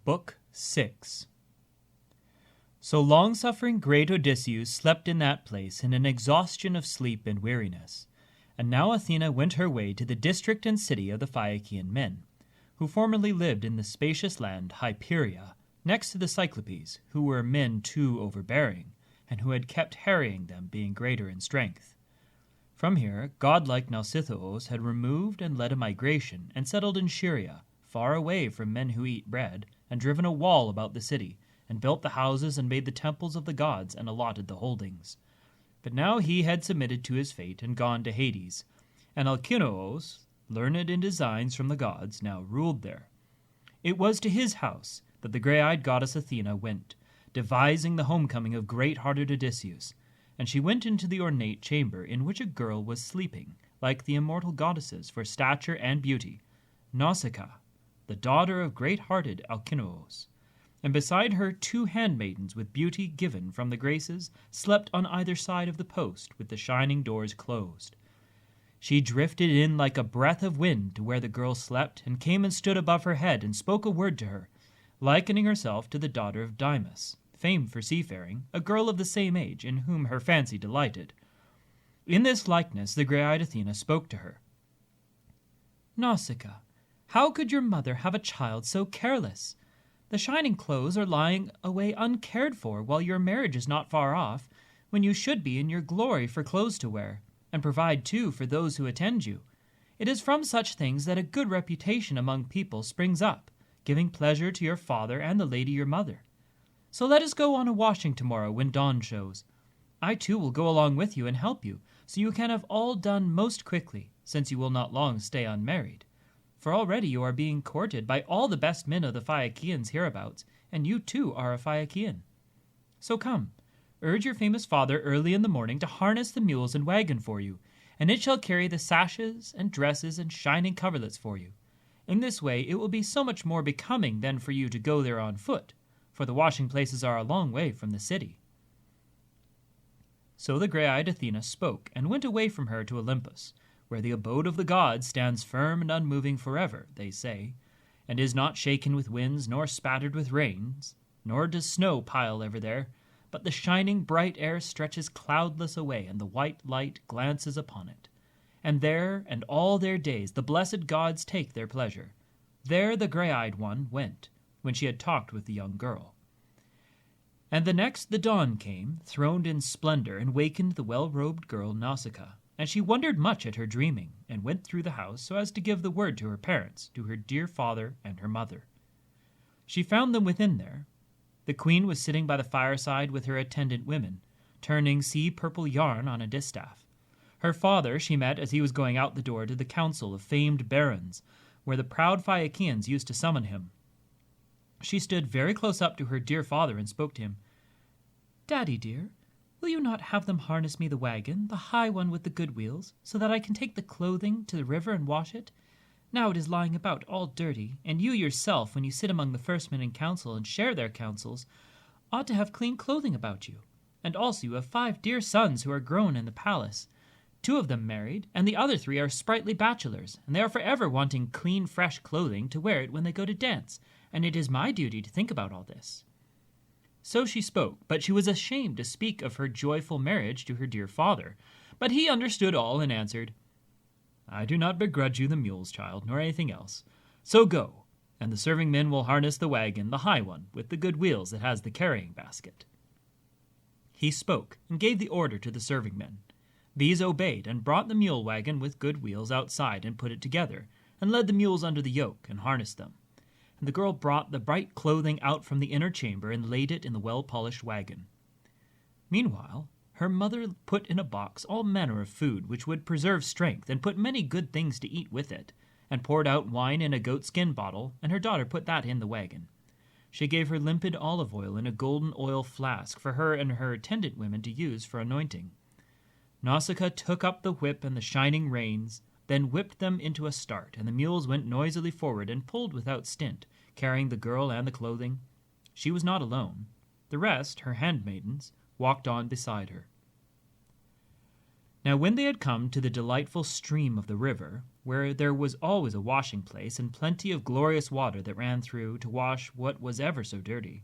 Book 6. So long-suffering great Odysseus slept in that place in an exhaustion of sleep and weariness. And now Athena went her way to the district and city of the Phaeacian men, who formerly lived in the spacious land Hyperia, next to the Cyclopes, who were men too overbearing, and who had kept harrying them, being greater in strength. From here, godlike Nausithous had removed and led a migration, and settled in Scheria, far away from men who eat bread, and driven a wall about the city, and built the houses and made the temples of the gods, and allotted the holdings. But now he had submitted to his fate and gone to Hades, and Alcinous, learned in designs from the gods, now ruled there. It was to his house that the grey-eyed goddess Athena went, devising the homecoming of great-hearted Odysseus, and she went into the ornate chamber in which a girl was sleeping, like the immortal goddesses for stature and beauty, Nausicaa, the daughter of great-hearted Alcinous. And beside her 2 handmaidens with beauty given from the Graces slept on either side of the post with the shining doors closed. She drifted in like a breath of wind to where the girl slept, and came and stood above her head and spoke a word to her, likening herself to the daughter of Dymas, famed for seafaring, a girl of the same age, in whom her fancy delighted. In this likeness the grey-eyed Athena spoke to her. "Nausicaa, how could your mother have a child so careless? The shining clothes are lying away uncared for, while your marriage is not far off, when you should be in your glory for clothes to wear, and provide too for those who attend you. It is from such things that a good reputation among people springs up, giving pleasure to your father and the lady your mother. So let us go on a washing tomorrow when dawn shows. I too will go along with you and help you, so you can have all done most quickly, since you will not long stay unmarried. For already you are being courted by all the best men of the Phaeacians hereabouts, and you too are a Phaeacian. So come, urge your famous father early in the morning to harness the mules and wagon for you, and it shall carry the sashes and dresses and shining coverlets for you. In this way it will be so much more becoming than for you to go there on foot, for the washing places are a long way from the city." So the grey-eyed Athena spoke, and went away from her to Olympus, where the abode of the gods stands firm and unmoving forever, they say, and is not shaken with winds, nor spattered with rains, nor does snow pile ever there, but the shining bright air stretches cloudless away, and the white light glances upon it. And there, and all their days, the blessed gods take their pleasure. There the grey-eyed one went, when she had talked with the young girl. And the next the dawn came, throned in splendor, and wakened the well-robed girl Nausicaa. And she wondered much at her dreaming, and went through the house so as to give the word to her parents, to her dear father and her mother. She found them within there. The queen was sitting by the fireside with her attendant women, turning sea-purple yarn on a distaff. Her father she met as he was going out the door to the council of famed barons, where the proud Phaeacians used to summon him. She stood very close up to her dear father and spoke to him. "Daddy dear, will you not have them harness me the wagon, the high one with the good wheels, so that I can take the clothing to the river and wash it? Now it is lying about all dirty, and you yourself, when you sit among the first men in council and share their counsels, ought to have clean clothing about you. And also you have 5 dear sons who are grown in the palace. 2 of them married, and the other 3 are sprightly bachelors, and they are forever wanting clean, fresh clothing to wear it when they go to dance, and it is my duty to think about all this." So she spoke, but she was ashamed to speak of her joyful marriage to her dear father. But he understood all and answered, "I do not begrudge you the mules, child, nor anything else. So go, and the serving men will harness the wagon, the high one, with the good wheels that has the carrying basket." He spoke, and gave the order to the serving men. These obeyed, and brought the mule wagon with good wheels outside, and put it together, and led the mules under the yoke, and harnessed them. And the girl brought the bright clothing out from the inner chamber, and laid it in the well-polished wagon. Meanwhile, her mother put in a box all manner of food which would preserve strength, and put many good things to eat with it, and poured out wine in a goatskin bottle, and her daughter put that in the wagon. She gave her limpid olive oil in a golden oil flask for her and her attendant women to use for anointing. Nausicaa took up the whip and the shining reins, then whipped them into a start, and the mules went noisily forward and pulled without stint, carrying the girl and the clothing. She was not alone. The rest, her handmaidens, walked on beside her. Now when they had come to the delightful stream of the river, where there was always a washing place and plenty of glorious water that ran through to wash what was ever so dirty,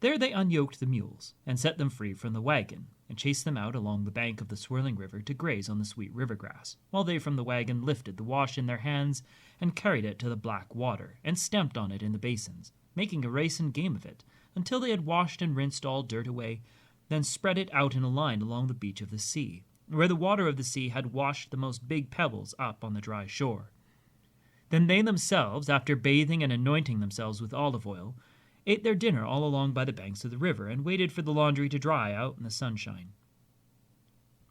there they unyoked the mules and set them free from the wagon, and chased them out along the bank of the swirling river to graze on the sweet river grass, while they from the wagon lifted the wash in their hands and carried it to the black water, and stamped on it in the basins, making a race and game of it, until they had washed and rinsed all dirt away, then spread it out in a line along the beach of the sea, where the water of the sea had washed the most big pebbles up on the dry shore. Then they themselves, after bathing and anointing themselves with olive oil, ate their dinner all along by the banks of the river, and waited for the laundry to dry out in the sunshine.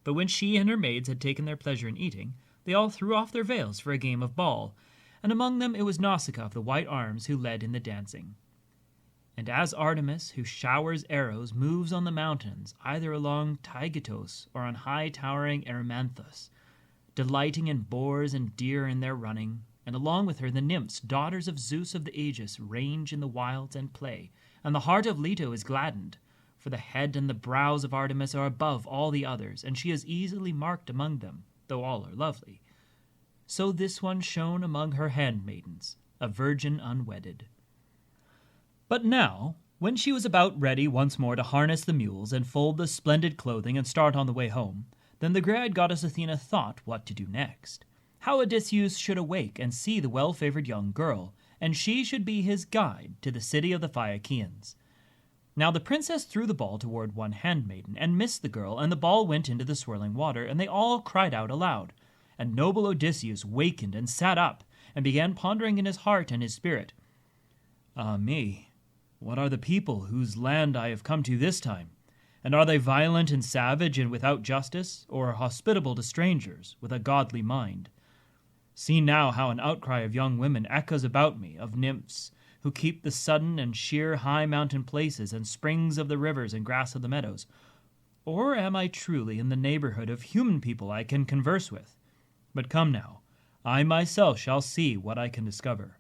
But when she and her maids had taken their pleasure in eating, they all threw off their veils for a game of ball, and among them it was Nausicaa of the white arms who led in the dancing. And as Artemis, who showers arrows, moves on the mountains, either along Taygetus or on high-towering Erymanthus, delighting in boars and deer in their running, and along with her the nymphs, daughters of Zeus of the Aegis, range in the wilds and play, and the heart of Leto is gladdened, for the head and the brows of Artemis are above all the others, and she is easily marked among them, though all are lovely. So this one shone among her handmaidens, a virgin unwedded. But now, when she was about ready once more to harness the mules and fold the splendid clothing and start on the way home, then the grey-eyed goddess Athena thought what to do next. How Odysseus should awake and see the well-favored young girl, and she should be his guide to the city of the Phaeacians. Now the princess threw the ball toward one handmaiden, and missed the girl, and the ball went into the swirling water, and they all cried out aloud. And noble Odysseus wakened and sat up, and began pondering in his heart and his spirit. Ah me, what are the people whose land I have come to this time? And are they violent and savage and without justice, or hospitable to strangers, with a godly mind? See now how an outcry of young women echoes about me, of nymphs, who keep the sudden and sheer high mountain places and springs of the rivers and grass of the meadows. Or am I truly in the neighborhood of human people I can converse with? But come now, I myself shall see what I can discover.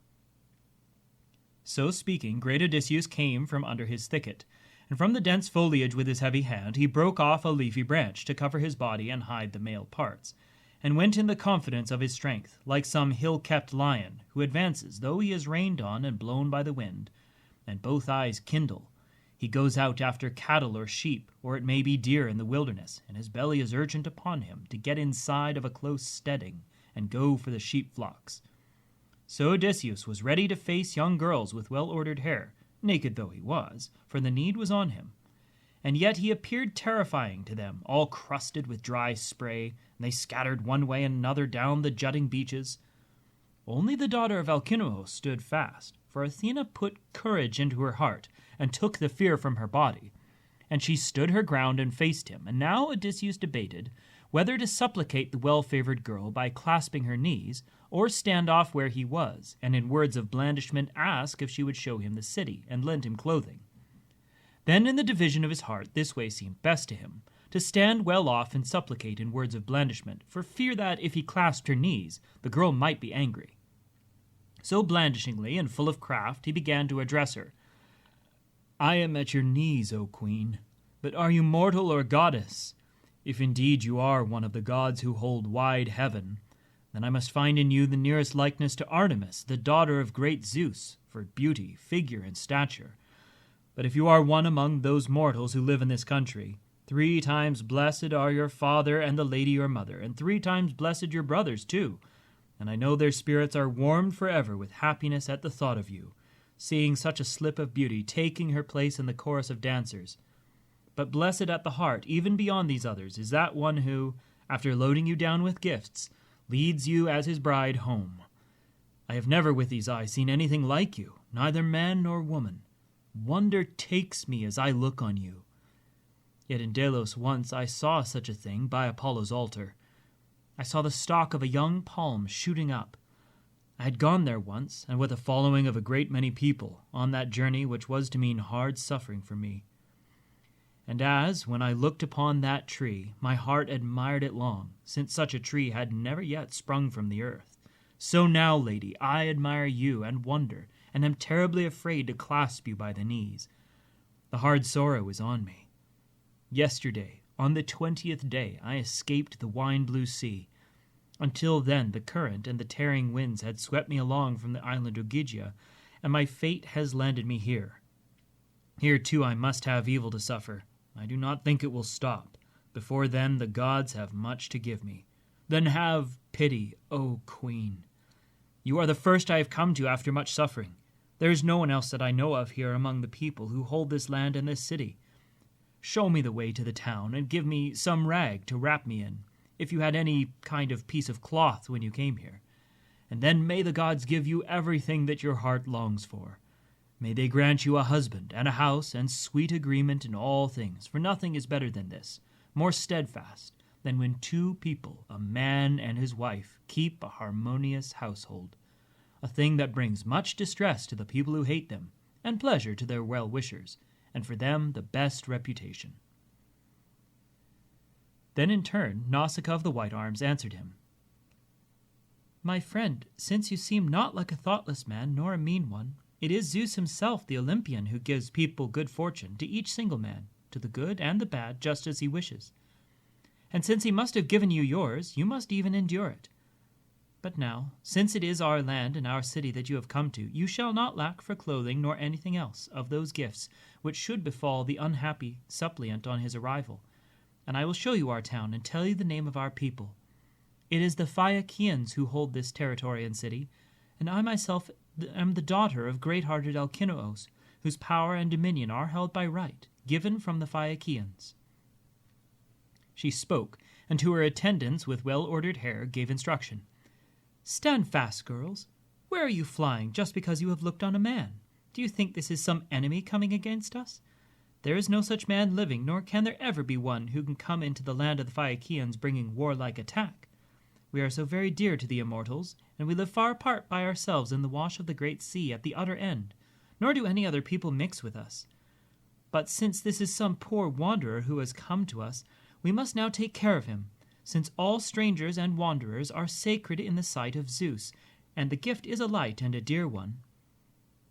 So speaking, great Odysseus came from under his thicket, and from the dense foliage with his heavy hand he broke off a leafy branch to cover his body and hide the male parts, and went in the confidence of his strength, like some hill-kept lion, who advances, though he is rained on and blown by the wind, and both eyes kindle. He goes out after cattle or sheep, or it may be deer in the wilderness, and his belly is urgent upon him to get inside of a close steading, and go for the sheep flocks. So Odysseus was ready to face young girls with well-ordered hair, naked though he was, for the need was on him. And yet he appeared terrifying to them, all crusted with dry spray, and they scattered one way and another down the jutting beaches. Only the daughter of Alcinous stood fast, for Athena put courage into her heart, and took the fear from her body. And she stood her ground and faced him, and now Odysseus debated whether to supplicate the well-favored girl by clasping her knees, or stand off where he was, and in words of blandishment ask if she would show him the city, and lend him clothing. Then in the division of his heart this way seemed best to him, to stand well off and supplicate in words of blandishment, for fear that, if he clasped her knees, the girl might be angry. So blandishingly and full of craft he began to address her. I am at your knees, O queen, but are you mortal or goddess? If indeed you are one of the gods who hold wide heaven, then I must find in you the nearest likeness to Artemis, the daughter of great Zeus, for beauty, figure, and stature. But if you are one among those mortals who live in this country, 3 times blessed are your father and the lady your mother, and 3 times blessed your brothers too. And I know their spirits are warmed forever with happiness at the thought of you, seeing such a slip of beauty taking her place in the chorus of dancers. But blessed at the heart, even beyond these others, is that one who, after loading you down with gifts, leads you as his bride home. I have never with these eyes seen anything like you, neither man nor woman. Wonder takes me as I look on you. Yet in Delos once I saw such a thing by Apollo's altar. I saw the stalk of a young palm shooting up. I had gone there once, and with a following of a great many people, on that journey which was to mean hard suffering for me. And as, when I looked upon that tree, my heart admired it long, since such a tree had never yet sprung from the earth, so now, lady, I admire you and wonder, and am terribly afraid to clasp you by the knees. The hard sorrow is on me. Yesterday, On the 20th day I escaped the wine-blue sea. Until then the current and the tearing winds had swept me along from the island Ogygia, and my fate has landed me here. Here, too, I must have evil to suffer. I do not think it will stop. Before then the gods have much to give me. Then have pity, O Queen. You are the first I have come to after much suffering. There is no one else that I know of here among the people who hold this land and this city. Show me the way to the town, and give me some rag to wrap me in, if you had any kind of piece of cloth when you came here. And then may the gods give you everything that your heart longs for. May they grant you a husband and a house and sweet agreement in all things, for nothing is better than this, more steadfast than when two people, a man and his wife, keep a harmonious household, a thing that brings much distress to the people who hate them, and pleasure to their well-wishers, and for them the best reputation. Then in turn Nausicaa of the White Arms answered him. My friend, since you seem not like a thoughtless man, nor a mean one, it is Zeus himself, the Olympian, who gives people good fortune, to each single man, to the good and the bad, just as he wishes. And since he must have given you yours, you must even endure it. But now, since it is our land and our city that you have come to, you shall not lack for clothing nor anything else of those gifts which should befall the unhappy suppliant on his arrival. And I will show you our town and tell you the name of our people. It is the Phaeacians who hold this territory and city, and I myself am the daughter of great-hearted Alcinous, whose power and dominion are held by right, given from the Phaeacians. She spoke, and to her attendants with well-ordered hair gave instruction. Stand fast, girls. Where are you flying just because you have looked on a man? Do you think this is some enemy coming against us? There is no such man living, nor can there ever be one who can come into the land of the Phaeacians bringing warlike attack. We are so very dear to the immortals, and we live far apart by ourselves in the wash of the great sea at the utter end, nor do any other people mix with us. But since this is some poor wanderer who has come to us, we must now take care of him, since all strangers and wanderers are sacred in the sight of Zeus, and the gift is a light and a dear one.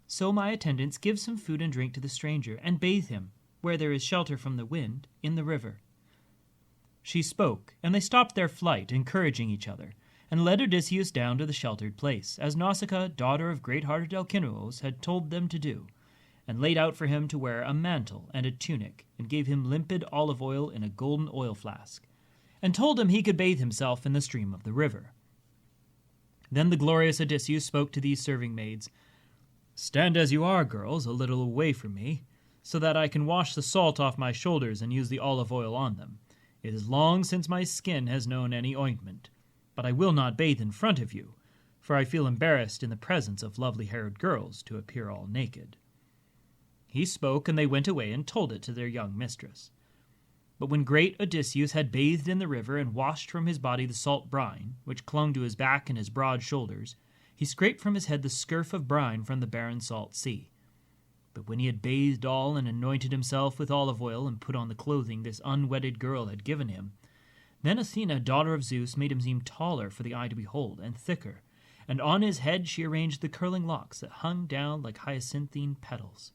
So my attendants give some food and drink to the stranger, and bathe him, where there is shelter from the wind, in the river. She spoke, and they stopped their flight, encouraging each other, and led Odysseus down to the sheltered place, as Nausicaa, daughter of great-hearted Alcinous, had told them to do, and laid out for him to wear a mantle and a tunic, and gave him limpid olive oil in a golden oil flask, and told him he could bathe himself in the stream of the river. Then the glorious Odysseus spoke to these serving maids. Stand as you are, girls, a little away from me, so that I can wash the salt off my shoulders and use the olive oil on them. It is long since my skin has known any ointment, but I will not bathe in front of you, for I feel embarrassed in the presence of lovely-haired girls to appear all naked. He spoke, and they went away and told it to their young mistress. But when great Odysseus had bathed in the river and washed from his body the salt brine, which clung to his back and his broad shoulders, he scraped from his head the scurf of brine from the barren salt sea. But when he had bathed all and anointed himself with olive oil and put on the clothing this unwedded girl had given him, then Athena, daughter of Zeus, made him seem taller for the eye to behold, and thicker, and on his head she arranged the curling locks that hung down like hyacinthine petals.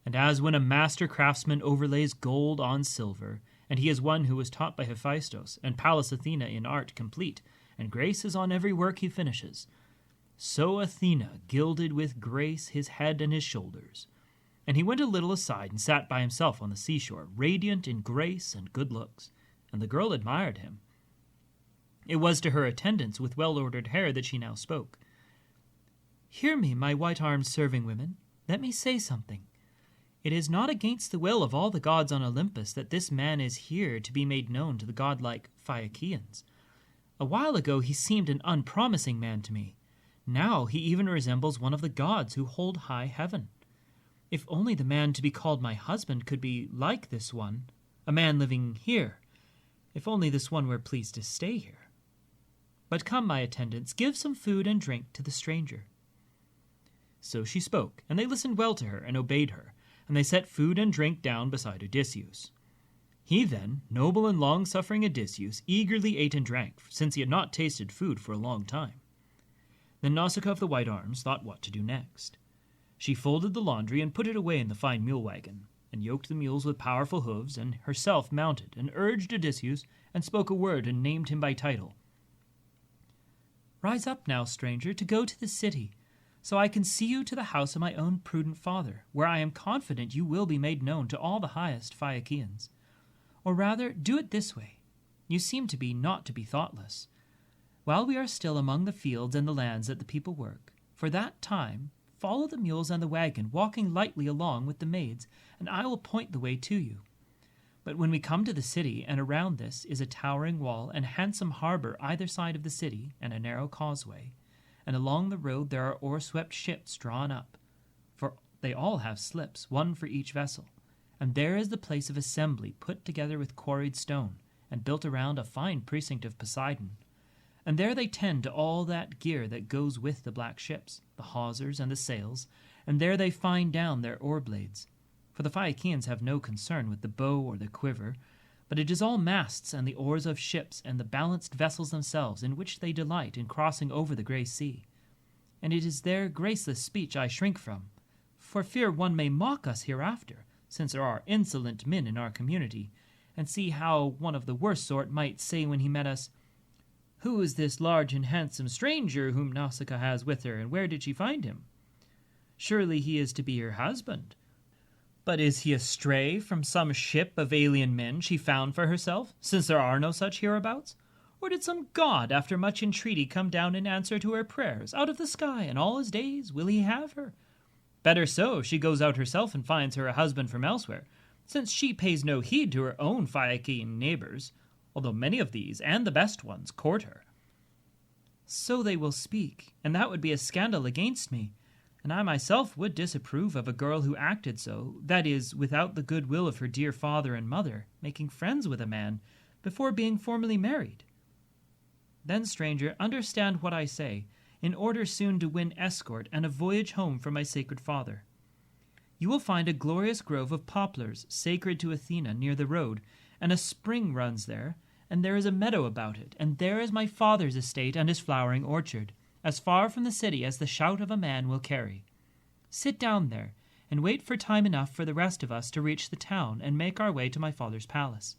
And as when a master craftsman overlays gold on silver, and he is one who was taught by Hephaestus, and Pallas Athena in art complete, and grace is on every work he finishes, so Athena gilded with grace his head and his shoulders. And he went a little aside and sat by himself on the seashore, radiant in grace and good looks, and the girl admired him. It was to her attendants with well-ordered hair that she now spoke. Hear me, my white-armed serving women. Let me say something. It is not against the will of all the gods on Olympus that this man is here to be made known to the godlike Phaeacians. A while ago he seemed an unpromising man to me. Now he even resembles one of the gods who hold high heaven. If only the man to be called my husband could be like this one, a man living here. If only this one were pleased to stay here. But come, my attendants, give some food and drink to the stranger. So she spoke, and they listened well to her and obeyed her, and they set food and drink down beside Odysseus. He then, noble and long-suffering Odysseus, eagerly ate and drank, since he had not tasted food for a long time. Then Nausicaa of the White Arms thought what to do next. She folded the laundry and put it away in the fine mule wagon, and yoked the mules with powerful hooves, and herself mounted, and urged Odysseus, and spoke a word, and named him by title. "Rise up now, stranger, to go to the city, so I can see you to the house of my own prudent father, where I am confident you will be made known to all the highest Phaeacians. Or rather, do it this way. You seem to be not to be thoughtless. While we are still among the fields and the lands that the people work, for that time follow the mules and the wagon, walking lightly along with the maids, and I will point the way to you. But when we come to the city, and around this is a towering wall and handsome harbor either side of the city, and a narrow causeway, and along the road there are oar-swept ships drawn up, for they all have slips, one for each vessel, and there is the place of assembly put together with quarried stone, and built around a fine precinct of Poseidon. And there they tend to all that gear that goes with the black ships, the hawsers and the sails, and there they fine down their oar-blades. For the Phaeacians have no concern with the bow or the quiver, but it is all masts and the oars of ships and the balanced vessels themselves in which they delight in crossing over the grey sea. And it is their graceless speech I shrink from, for fear one may mock us hereafter, since there are insolent men in our community, and see how one of the worst sort might say when he met us, 'Who is this large and handsome stranger whom Nausicaa has with her, and where did she find him? Surely he is to be her husband. But is he astray from some ship of alien men she found for herself, since there are no such hereabouts? Or did some god, after much entreaty, come down in answer to her prayers, out of the sky, and all his days will he have her? Better so, she goes out herself and finds her a husband from elsewhere, since she pays no heed to her own Phaeacian neighbors, although many of these, and the best ones, court her.' So they will speak, and that would be a scandal against me, and I myself would disapprove of a girl who acted so, that is, without the good will of her dear father and mother, making friends with a man, before being formally married. Then, stranger, understand what I say, in order soon to win escort and a voyage home for my sacred father. You will find a glorious grove of poplars sacred to Athena near the road, and a spring runs there, and there is a meadow about it, and there is my father's estate and his flowering orchard, as far from the city as the shout of a man will carry. Sit down there, and wait for time enough for the rest of us to reach the town and make our way to my father's palace.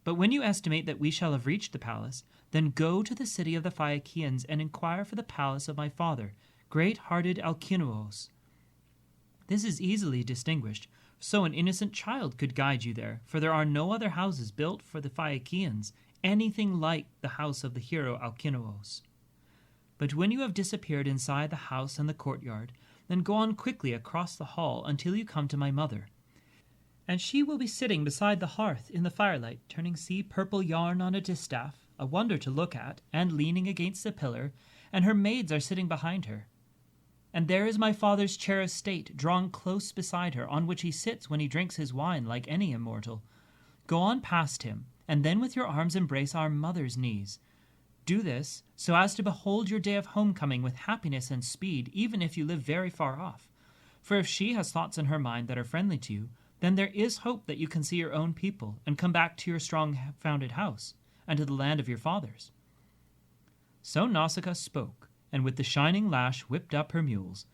But when you estimate that we shall have reached the palace, then go to the city of the Phaeacians and inquire for the palace of my father, great-hearted Alcinous. This is easily distinguished, so an innocent child could guide you there, for there are no other houses built for the Phaeacians, anything like the house of the hero Alcinous. But when you have disappeared inside the house and the courtyard, then go on quickly across the hall until you come to my mother. And she will be sitting beside the hearth in the firelight, turning sea-purple yarn on a distaff, a wonder to look at, and leaning against the pillar, and her maids are sitting behind her. And there is my father's chair of state, drawn close beside her, on which he sits when he drinks his wine like any immortal. Go on past him, and then with your arms embrace our mother's knees. Do this, so as to behold your day of homecoming with happiness and speed, even if you live very far off. For if she has thoughts in her mind that are friendly to you, then there is hope that you can see your own people, and come back to your strong-founded house, and to the land of your fathers." So Nausicaa spoke, and with the shining lash whipped up her mules,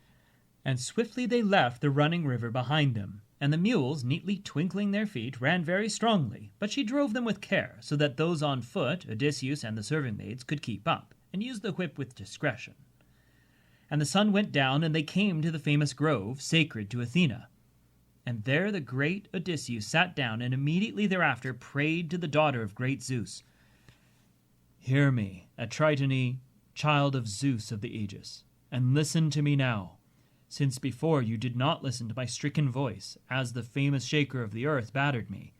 and swiftly they left the running river behind them, and the mules, neatly twinkling their feet, ran very strongly, but she drove them with care, so that those on foot, Odysseus and the serving-maids, could keep up, and use the whip with discretion. And the sun went down, and they came to the famous grove, sacred to Athena. And there the great Odysseus sat down, and immediately thereafter prayed to the daughter of great Zeus, "Hear me, Atritone, child of Zeus of the Aegis, and listen to me now. Since before you did not listen to my stricken voice, as the famous shaker of the earth battered me,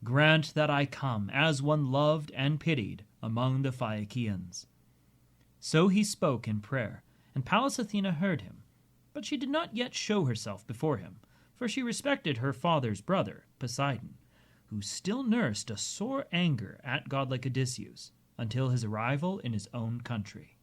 grant that I come, as one loved and pitied, among the Phaeacians." So he spoke in prayer, and Pallas Athena heard him, but she did not yet show herself before him, for she respected her father's brother, Poseidon, who still nursed a sore anger at godlike Odysseus, until his arrival in his own country.